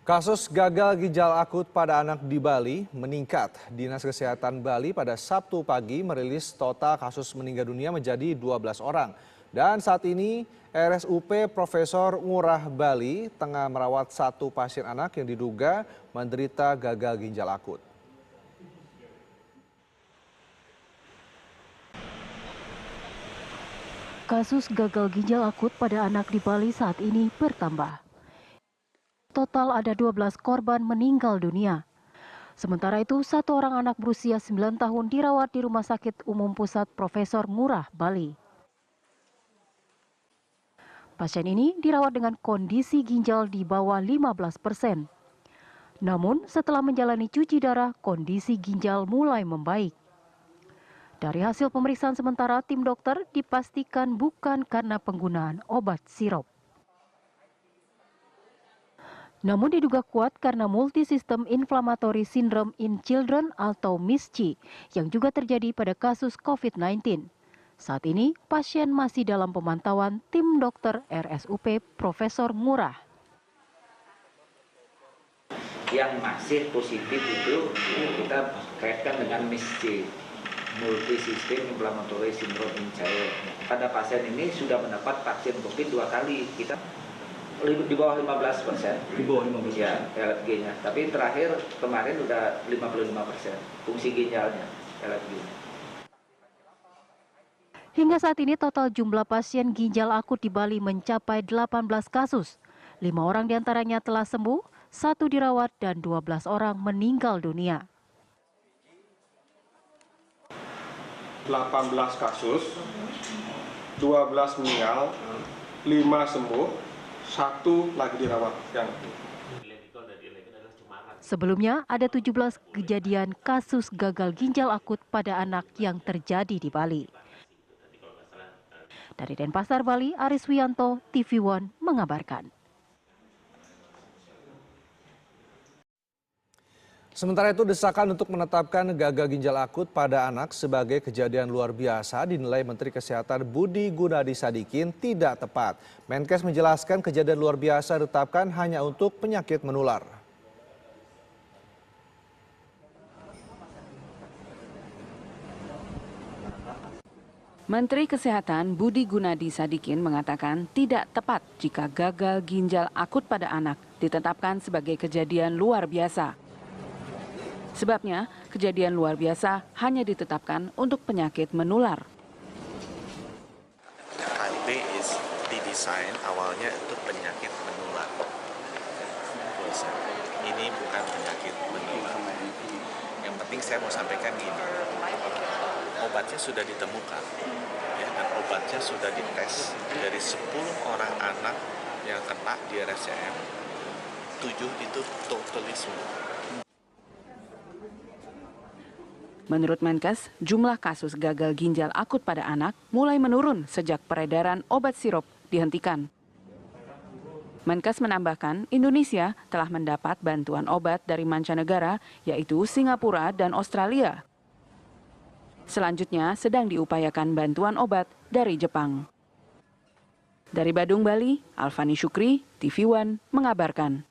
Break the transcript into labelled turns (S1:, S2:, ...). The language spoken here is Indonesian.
S1: Kasus gagal ginjal akut pada anak di Bali meningkat. Dinas Kesehatan Bali pada Sabtu pagi merilis total kasus meninggal dunia menjadi 12 orang. Dan saat ini RSUP Profesor Ngurah Bali tengah merawat satu pasien anak yang diduga menderita gagal ginjal akut.
S2: Kasus gagal ginjal akut pada anak di Bali saat ini bertambah. Total ada 12 korban meninggal dunia. Sementara itu, satu orang anak berusia 9 tahun dirawat di Rumah Sakit Umum Pusat Profesor Ngurah, Bali. Pasien ini dirawat dengan kondisi ginjal di bawah 15%. Namun, setelah menjalani cuci darah, kondisi ginjal mulai membaik. Dari hasil pemeriksaan sementara, tim dokter dipastikan bukan karena penggunaan obat sirup. Namun diduga kuat karena multisystem inflammatory syndrome in children atau MIS-C yang juga terjadi pada kasus COVID-19. Saat ini pasien masih dalam pemantauan tim dokter RSUP Profesor Ngurah.
S3: Yang masih positif itu kita kaitkan dengan MIS-C, multisystem inflammatory syndrome in child. Pada pasien ini sudah mendapat vaksin COVID 2 kali. Kita di bawah 15%. Di bawah 15%. Ya, LFG-nya. Tapi terakhir kemarin udah 55% fungsi ginjalnya, LFG-nya.
S2: Hingga saat ini total jumlah pasien ginjal akut di Bali mencapai 18 kasus. 5 orang diantaranya telah sembuh, 1 dirawat dan 12 orang meninggal dunia.
S4: 18 kasus, 12 meninggal, 5 sembuh, 1 lagi dirawat.
S2: Sebelumnya ada 17 kejadian kasus gagal ginjal akut pada anak yang terjadi di Bali. Dari Denpasar, Bali, Aris Wianto, TV One mengabarkan.
S1: Sementara itu, desakan untuk menetapkan gagal ginjal akut pada anak sebagai kejadian luar biasa dinilai Menteri Kesehatan Budi Gunadi Sadikin tidak tepat. Menkes menjelaskan kejadian luar biasa ditetapkan hanya untuk penyakit menular.
S5: Menteri Kesehatan Budi Gunadi Sadikin mengatakan tidak tepat jika gagal ginjal akut pada anak ditetapkan sebagai kejadian luar biasa. Sebabnya, kejadian luar biasa hanya ditetapkan untuk penyakit menular.
S6: HIV didesain awalnya untuk penyakit menular. Ini bukan penyakit menular. Yang penting saya mau sampaikan gini, obatnya sudah ditemukan, ya, dan obatnya sudah dites. Dari 10 orang anak yang kena di RSCM, 7 itu totally sembuh.
S5: Menurut Menkes, jumlah kasus gagal ginjal akut pada anak mulai menurun sejak peredaran obat sirup dihentikan. Menkes menambahkan, Indonesia telah mendapat bantuan obat dari mancanegara, yaitu Singapura dan Australia. Selanjutnya sedang diupayakan bantuan obat dari Jepang. Dari Badung, Bali, Alfani Syukri, TV One mengabarkan.